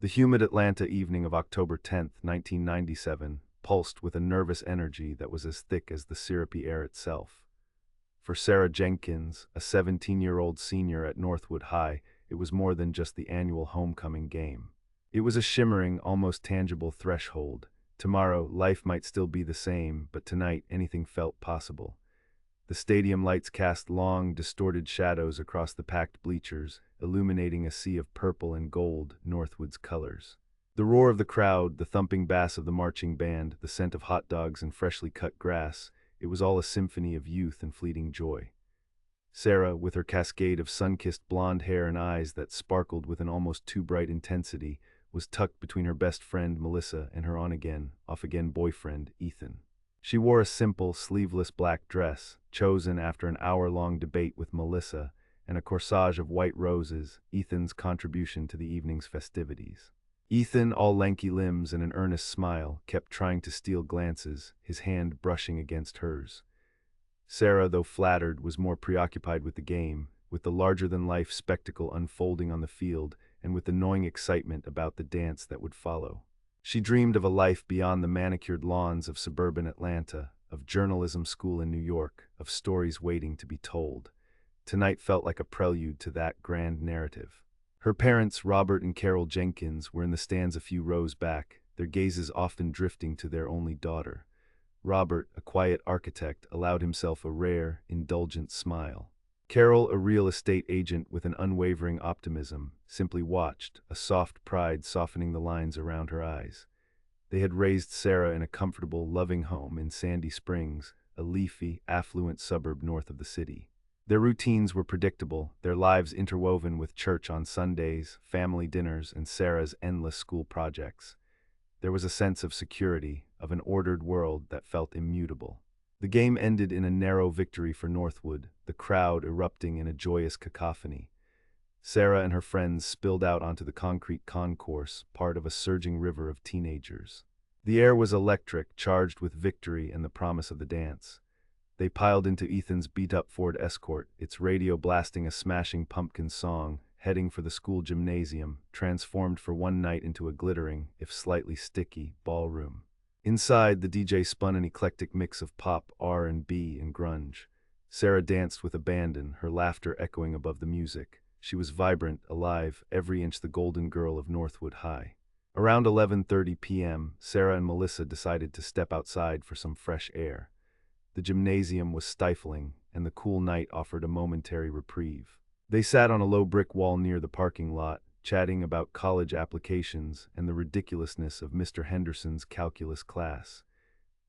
The humid Atlanta evening of October 10th, 1997, pulsed with a nervous energy that was as thick as the syrupy air itself. For Sarah Jenkins, a 17-year-old senior at Northwood High, it was more than just the annual homecoming game. It was a shimmering, almost tangible threshold. Tomorrow, life might still be the same, but tonight, anything felt possible. The stadium lights cast long, distorted shadows across the packed bleachers, illuminating a sea of purple and gold, Northwood's colors. The roar of the crowd, the thumping bass of the marching band, the scent of hot dogs and freshly cut grass, it was all a symphony of youth and fleeting joy. Sarah, with her cascade of sun-kissed blonde hair and eyes that sparkled with an almost too bright intensity, was tucked between her best friend Melissa and her on-again, off-again boyfriend Ethan. She wore a simple, sleeveless black dress, chosen after an hour-long debate with Melissa, and a corsage of white roses, Ethan's contribution to the evening's festivities. Ethan, all lanky limbs and an earnest smile, kept trying to steal glances, his hand brushing against hers. Sarah, though flattered, was more preoccupied with the game, with the larger-than-life spectacle unfolding on the field, and with the gnawing excitement about the dance that would follow. She dreamed of a life beyond the manicured lawns of suburban Atlanta, of journalism school in New York, of stories waiting to be told. Tonight felt like a prelude to that grand narrative. Her parents, Robert and Carol Jenkins, were in the stands a few rows back, their gazes often drifting to their only daughter. Robert, a quiet architect, allowed himself a rare, indulgent smile. Carol, a real estate agent with an unwavering optimism, simply watched, a soft pride softening the lines around her eyes. They had raised Sarah in a comfortable, loving home in Sandy Springs, a leafy, affluent suburb north of the city. Their routines were predictable, their lives interwoven with church on Sundays, family dinners, and Sarah's endless school projects. There was a sense of security, of an ordered world that felt immutable. The game ended in a narrow victory for Northwood, the crowd erupting in a joyous cacophony. Sarah and her friends spilled out onto the concrete concourse, part of a surging river of teenagers. The air was electric, charged with victory and the promise of the dance. They piled into Ethan's beat-up Ford Escort, its radio blasting a smashing pumpkin song, heading for the school gymnasium, transformed for one night into a glittering, if slightly sticky, ballroom. Inside, the DJ spun an eclectic mix of pop, R&B, and grunge. Sarah danced with abandon, her laughter echoing above the music. She was vibrant, alive, every inch the golden girl of Northwood High. Around 11:30 p.m., Sarah and Melissa decided to step outside for some fresh air. The gymnasium was stifling, and the cool night offered a momentary reprieve. They sat on a low brick wall near the parking lot, chatting about college applications and the ridiculousness of Mr. Henderson's calculus class.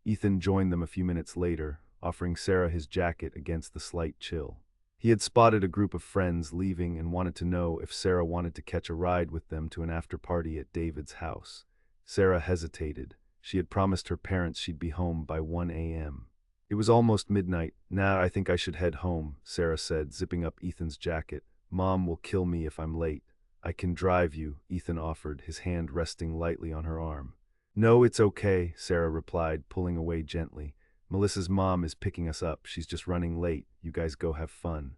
Ethan joined them a few minutes later, offering Sarah his jacket against the slight chill. He had spotted a group of friends leaving and wanted to know if Sarah wanted to catch a ride with them to an after-party at David's house. Sarah hesitated. She had promised her parents she'd be home by 1 a.m. It was almost midnight. "Nah, I think I should head home," Sarah said, zipping up Ethan's jacket. "Mom will kill me if I'm late." "I can drive you," Ethan offered, his hand resting lightly on her arm. "No, it's okay," Sarah replied, pulling away gently. "Melissa's mom is picking us up. She's just running late. You guys go have fun."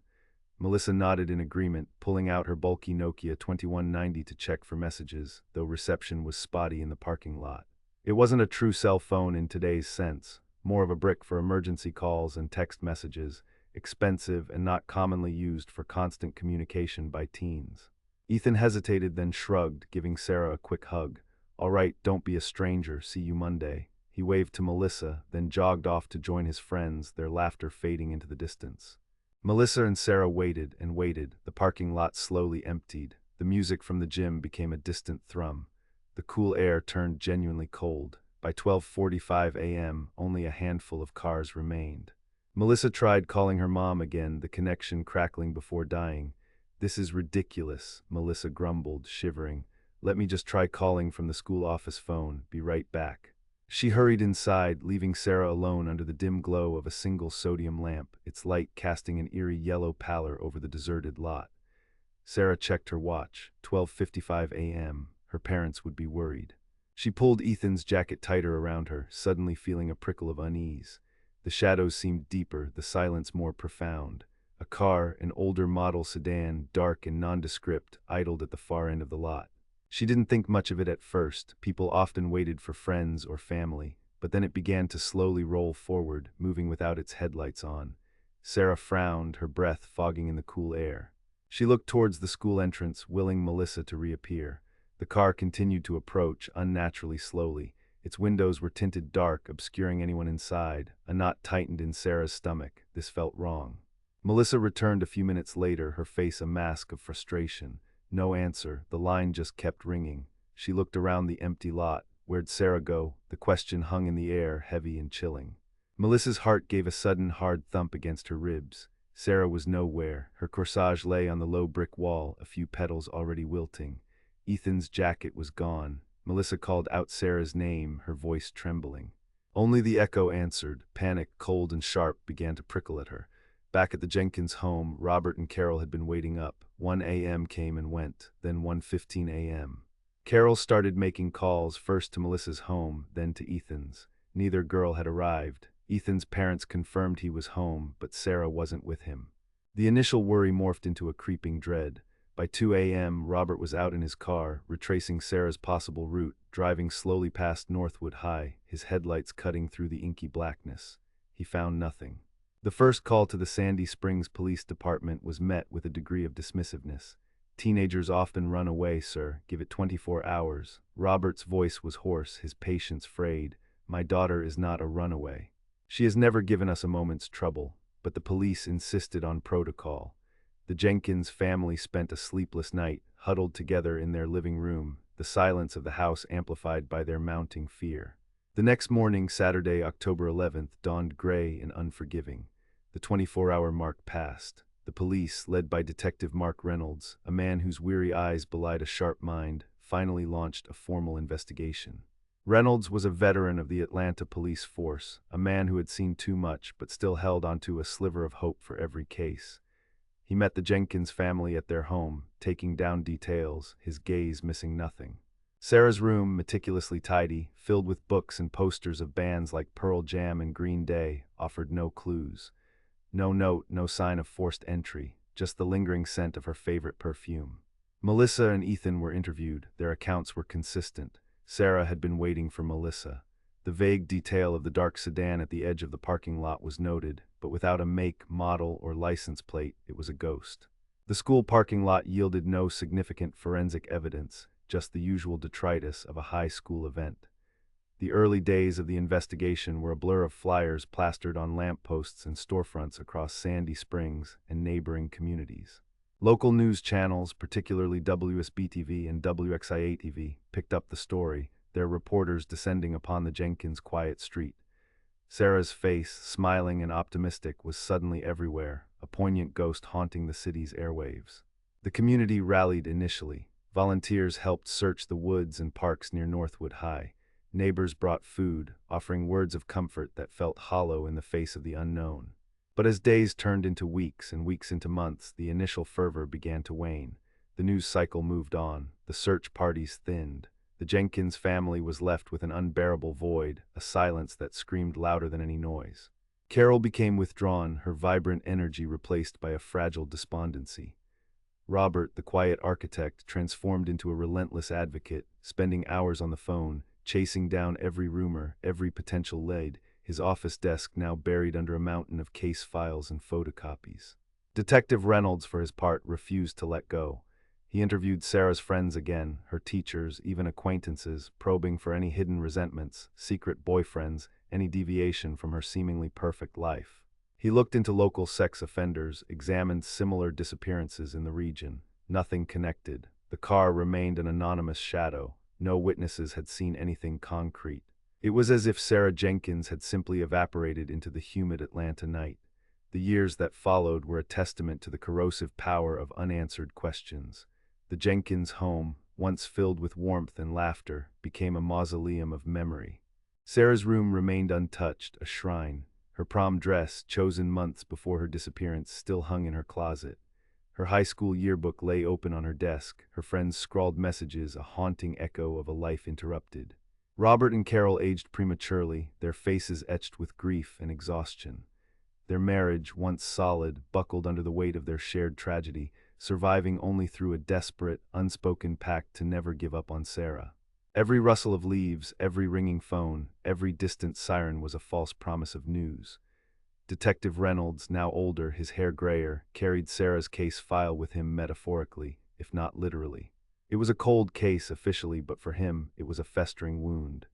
Melissa nodded in agreement, pulling out her bulky Nokia 2190 to check for messages, though reception was spotty in the parking lot. It wasn't a true cell phone in today's sense, more of a brick for emergency calls and text messages, expensive and not commonly used for constant communication by teens. Ethan hesitated, then shrugged, giving Sarah a quick hug. "All right, don't be a stranger. See you Monday." He waved to Melissa, then jogged off to join his friends, their laughter fading into the distance. Melissa and Sarah waited and waited. The parking lot slowly emptied. The music from the gym became a distant thrum. The cool air turned genuinely cold. By 12:45 a.m., only a handful of cars remained. Melissa tried calling her mom again, the connection crackling before dying. "This is ridiculous," Melissa grumbled, shivering. "Let me just try calling from the school office phone. Be right back." She hurried inside, leaving Sarah alone under the dim glow of a single sodium lamp, its light casting an eerie yellow pallor over the deserted lot. Sarah checked her watch. 12:55 a.m. Her parents would be worried. She pulled Ethan's jacket tighter around her, suddenly feeling a prickle of unease. The shadows seemed deeper, the silence more profound. A car, an older model sedan, dark and nondescript, idled at the far end of the lot. She didn't think much of it at first. People often waited for friends or family, but then it began to slowly roll forward, moving without its headlights on. Sarah frowned, her breath fogging in the cool air. She looked towards the school entrance, willing Melissa to reappear. The car continued to approach, unnaturally slowly. Its windows were tinted dark, obscuring anyone inside. A knot tightened in Sarah's stomach. This felt wrong. Melissa returned a few minutes later, her face a mask of frustration. No answer, the line just kept ringing. She looked around the empty lot. Where'd Sarah go? The question hung in the air, heavy and chilling. Melissa's heart gave a sudden hard thump against her ribs. Sarah was nowhere. Her corsage lay on the low brick wall, a few petals already wilting. Ethan's jacket was gone. Melissa called out Sarah's name, her voice trembling. Only the echo answered. Panic, cold and sharp, began to prickle at her. Back at the Jenkins home, Robert and Carol had been waiting up. 1 a.m. came and went, then 1:15 a.m. Carol started making calls, first to Melissa's home, then to Ethan's. Neither girl had arrived. Ethan's parents confirmed he was home, but Sarah wasn't with him. The initial worry morphed into a creeping dread. By 2 a.m., Robert was out in his car, retracing Sarah's possible route, driving slowly past Northwood High, his headlights cutting through the inky blackness. He found nothing. The first call to the Sandy Springs Police Department was met with a degree of dismissiveness. "Teenagers often run away, sir. Give it 24 hours. Robert's voice was hoarse, his patience frayed. "My daughter is not a runaway. She has never given us a moment's trouble." But the police insisted on protocol. The Jenkins family spent a sleepless night, huddled together in their living room, the silence of the house amplified by their mounting fear. The next morning, Saturday, October 11th, dawned gray and unforgiving. The 24-hour mark passed. The police, led by Detective Reynolds, a man whose weary eyes belied a sharp mind, finally launched a formal investigation. Reynolds was a veteran of the Atlanta police force, a man who had seen too much but still held onto a sliver of hope for every case. He met the Jenkins family at their home, taking down details, his gaze missing nothing. Sarah's room, meticulously tidy, filled with books and posters of bands like Pearl Jam and Green Day, offered no clues. No note, no sign of forced entry, just the lingering scent of her favorite perfume. Melissa and Ethan were interviewed. Their accounts were consistent. Sarah had been waiting for Melissa. The vague detail of the dark sedan at the edge of the parking lot was noted, but without a make, model, or license plate, it was a ghost. The school parking lot yielded no significant forensic evidence, just the usual detritus of a high school event. The early days of the investigation were a blur of flyers plastered on lampposts and storefronts across Sandy Springs and neighboring communities. Local news channels, particularly WSB-TV and WXIA-TV, picked up the story, their reporters descending upon the Jenkins' quiet street. Sarah's face, smiling and optimistic, was suddenly everywhere, a poignant ghost haunting the city's airwaves. The community rallied initially. Volunteers helped search the woods and parks near Northwood High. Neighbors brought food, offering words of comfort that felt hollow in the face of the unknown. But as days turned into weeks and weeks into months, the initial fervor began to wane. The news cycle moved on, the search parties thinned. The Jenkins family was left with an unbearable void, a silence that screamed louder than any noise. Carol became withdrawn, her vibrant energy replaced by a fragile despondency. Robert, the quiet architect, transformed into a relentless advocate, spending hours on the phone, chasing down every rumor, every potential lead, his office desk now buried under a mountain of case files and photocopies. Detective Reynolds, for his part, refused to let go. He interviewed Sarah's friends again, her teachers, even acquaintances, probing for any hidden resentments, secret boyfriends, any deviation from her seemingly perfect life. He looked into local sex offenders, examined similar disappearances in the region. Nothing connected. The car remained an anonymous shadow. No witnesses had seen anything concrete. It was as if Sarah Jenkins had simply evaporated into the humid Atlanta night. The years that followed were a testament to the corrosive power of unanswered questions. The Jenkins home, once filled with warmth and laughter, became a mausoleum of memory. Sarah's room remained untouched, a shrine. Her prom dress, chosen months before her disappearance, still hung in her closet. Her high school yearbook lay open on her desk, her friends' scrawled messages a haunting echo of a life interrupted. Robert and Carol aged prematurely, their faces etched with grief and exhaustion. Their marriage, once solid, buckled under the weight of their shared tragedy. surviving only through a desperate, unspoken pact to never give up on Sarah. Every rustle of leaves, every ringing phone, every distant siren was a false promise of news. Detective Reynolds, now older, his hair grayer, carried Sarah's case file with him metaphorically, if not literally. It was a cold case officially, but for him, it was a festering wound.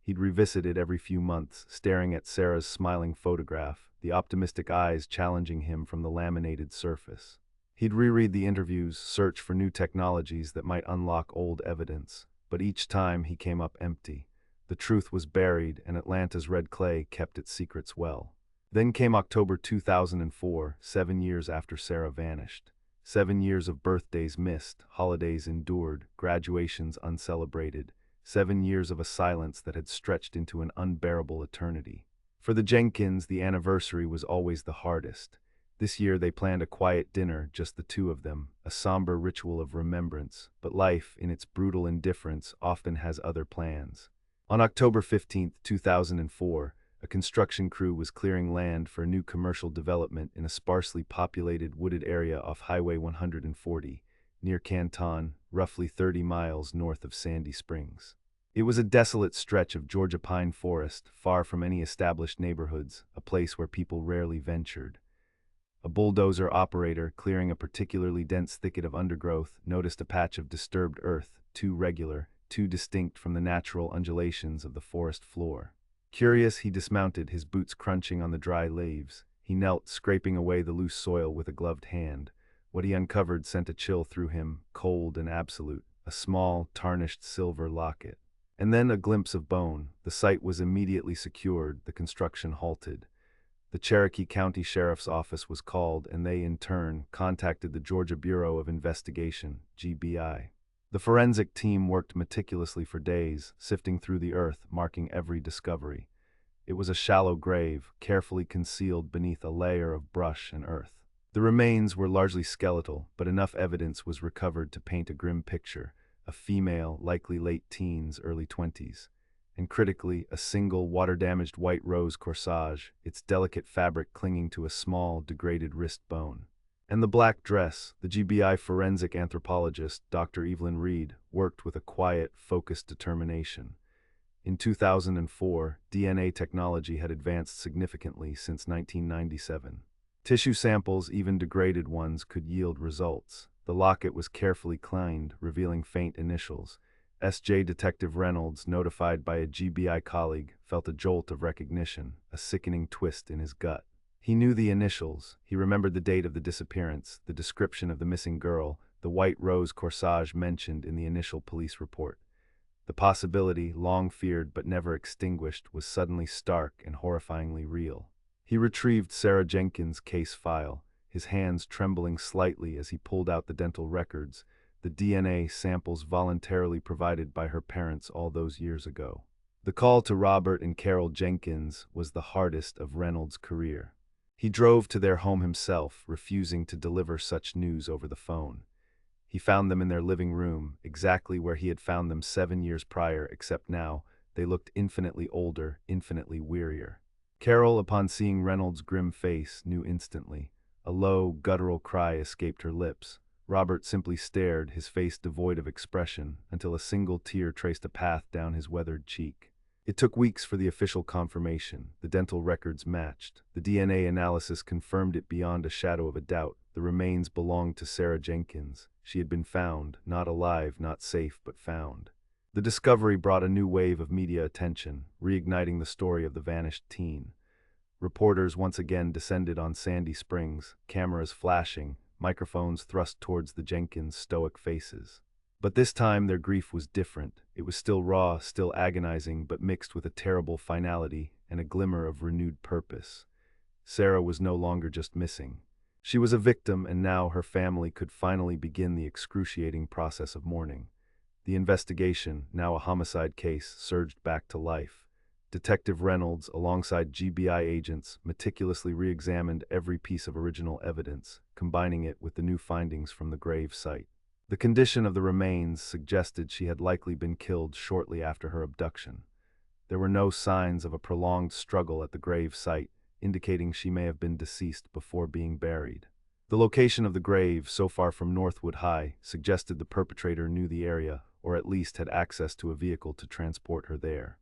He'd revisit it every few months, staring at Sarah's smiling photograph, the optimistic eyes challenging him from the laminated surface. He'd reread the interviews, search for new technologies that might unlock old evidence, but each time he came up empty. The truth was buried, and Atlanta's red clay kept its secrets well. Then came October 2004, 7 years after Sarah vanished. 7 years of birthdays missed, holidays endured, graduations uncelebrated. 7 years of a silence that had stretched into an unbearable eternity. For the Jenkins, the anniversary was always the hardest. This year they planned a quiet dinner, just the two of them, a somber ritual of remembrance, but life, in its brutal indifference, often has other plans. On October 15, 2004, a construction crew was clearing land for a new commercial development in a sparsely populated wooded area off Highway 140, near Canton, roughly 30 miles north of Sandy Springs. It was a desolate stretch of Georgia pine forest, far from any established neighborhoods, a place where people rarely ventured. A bulldozer operator, clearing a particularly dense thicket of undergrowth, noticed a patch of disturbed earth, too regular, too distinct from the natural undulations of the forest floor. Curious, he dismounted, his boots crunching on the dry leaves. He knelt, scraping away the loose soil with a gloved hand. What he uncovered sent a chill through him, cold and absolute, a small, tarnished silver locket. And then a glimpse of bone. The site was immediately secured, the construction halted. The Cherokee County Sheriff's Office was called, and they, in turn, contacted the Georgia Bureau of Investigation, GBI. The forensic team worked meticulously for days, sifting through the earth, marking every discovery. It was a shallow grave, carefully concealed beneath a layer of brush and earth. The remains were largely skeletal, but enough evidence was recovered to paint a grim picture: a female, likely late teens, early 20s. And critically, a single, water-damaged white rose corsage, its delicate fabric clinging to a small, degraded wrist bone. And the black dress. The GBI forensic anthropologist, Dr. Evelyn Reed, worked with a quiet, focused determination. In 2004, DNA technology had advanced significantly since 1997. Tissue samples, even degraded ones, could yield results. The locket was carefully cleaned, revealing faint initials. S.J. Detective Reynolds, notified by a GBI colleague, felt a jolt of recognition, a sickening twist in his gut. He knew the initials. He remembered the date of the disappearance, the description of the missing girl, the white rose corsage mentioned in the initial police report. The possibility, long feared but never extinguished, was suddenly stark and horrifyingly real. He retrieved Sarah Jenkins' case file, his hands trembling slightly as he pulled out the dental records, the DNA samples voluntarily provided by her parents all those years ago. The call to Robert and Carol Jenkins was the hardest of Reynolds' career. He drove to their home himself, refusing to deliver such news over the phone. He found them in their living room, exactly where he had found them 7 years prior, except now they looked infinitely older, infinitely wearier. Carol, upon seeing Reynolds' grim face, knew instantly. A low, guttural cry escaped her lips. Robert simply stared, his face devoid of expression, until a single tear traced a path down his weathered cheek. It took weeks for the official confirmation. The dental records matched. The DNA analysis confirmed it beyond a shadow of a doubt. The remains belonged to Sarah Jenkins. She had been found, not alive, not safe, but found. The discovery brought a new wave of media attention, reigniting the story of the vanished teen. Reporters once again descended on Sandy Springs, cameras flashing, microphones thrust towards the Jenkins' stoic faces. But this time their grief was different. It was still raw, still agonizing, but mixed with a terrible finality and a glimmer of renewed purpose. Sarah was no longer just missing. She was a victim, and now her family could finally begin the excruciating process of mourning. The investigation, now a homicide case, surged back to life. Detective Reynolds, alongside GBI agents, meticulously re-examined every piece of original evidence, combining it with the new findings from the grave site. The condition of the remains suggested she had likely been killed shortly after her abduction. There were no signs of a prolonged struggle at the grave site, indicating she may have been deceased before being buried. The location of the grave, so far from Northwood High, suggested the perpetrator knew the area, or at least had access to a vehicle to transport her there.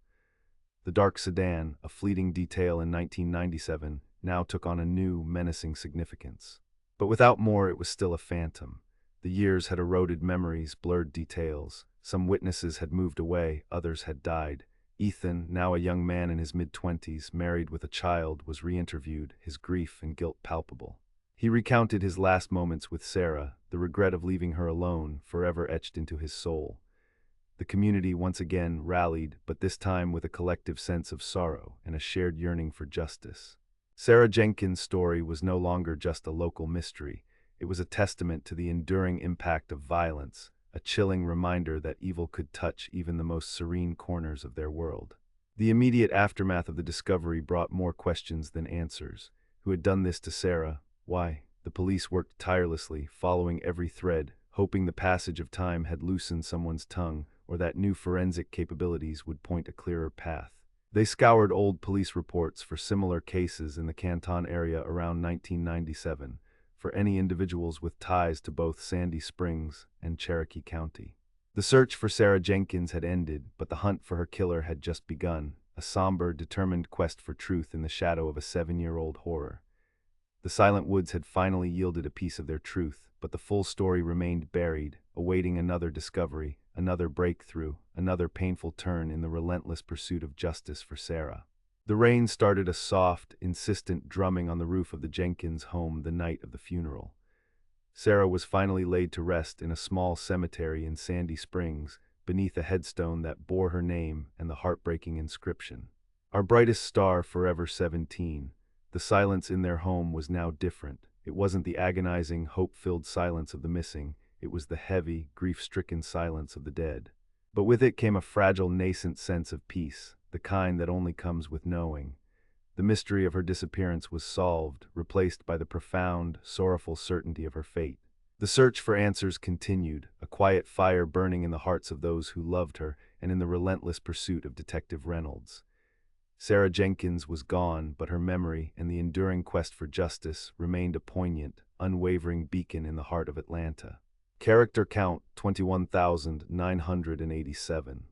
The dark sedan, a fleeting detail in 1997, now took on a new, menacing significance. But without more, it was still a phantom. The years had eroded memories, blurred details. Some witnesses had moved away, others had died. Ethan, now a young man in his mid-20s, married with a child, was re-interviewed, his grief and guilt palpable. He recounted his last moments with Sarah, the regret of leaving her alone, forever etched into his soul. The community once again rallied, but this time with a collective sense of sorrow and a shared yearning for justice. Sarah Jenkins' story was no longer just a local mystery. It was a testament to the enduring impact of violence, a chilling reminder that evil could touch even the most serene corners of their world. The immediate aftermath of the discovery brought more questions than answers. Who had done this to Sarah? Why? The police worked tirelessly, following every thread, hoping the passage of time had loosened someone's tongue, or that new forensic capabilities would point a clearer path. They scoured old police reports for similar cases in the Canton area around 1997, for any individuals with ties to both Sandy Springs and Cherokee County. The search for Sarah Jenkins had ended, but the hunt for her killer had just begun, a somber, determined quest for truth in the shadow of a 7-year-old horror. The Silent Woods had finally yielded a piece of their truth, but the full story remained buried, awaiting another discovery, another breakthrough, another painful turn in the relentless pursuit of justice for Sarah. The rain started a soft, insistent drumming on the roof of the Jenkins home the night of the funeral. Sarah was finally laid to rest in a small cemetery in Sandy Springs, beneath a headstone that bore her name and the heartbreaking inscription, "Our brightest star, forever 17." The silence in their home was now different. It wasn't the agonizing, hope-filled silence of the missing. It was the heavy, grief-stricken silence of the dead. But with it came a fragile, nascent sense of peace, the kind that only comes with knowing. The mystery of her disappearance was solved, replaced by the profound, sorrowful certainty of her fate. The search for answers continued, a quiet fire burning in the hearts of those who loved her and in the relentless pursuit of Detective Reynolds. Sarah Jenkins was gone, but her memory and the enduring quest for justice remained a poignant, unwavering beacon in the heart of Atlanta. Character count 21,987.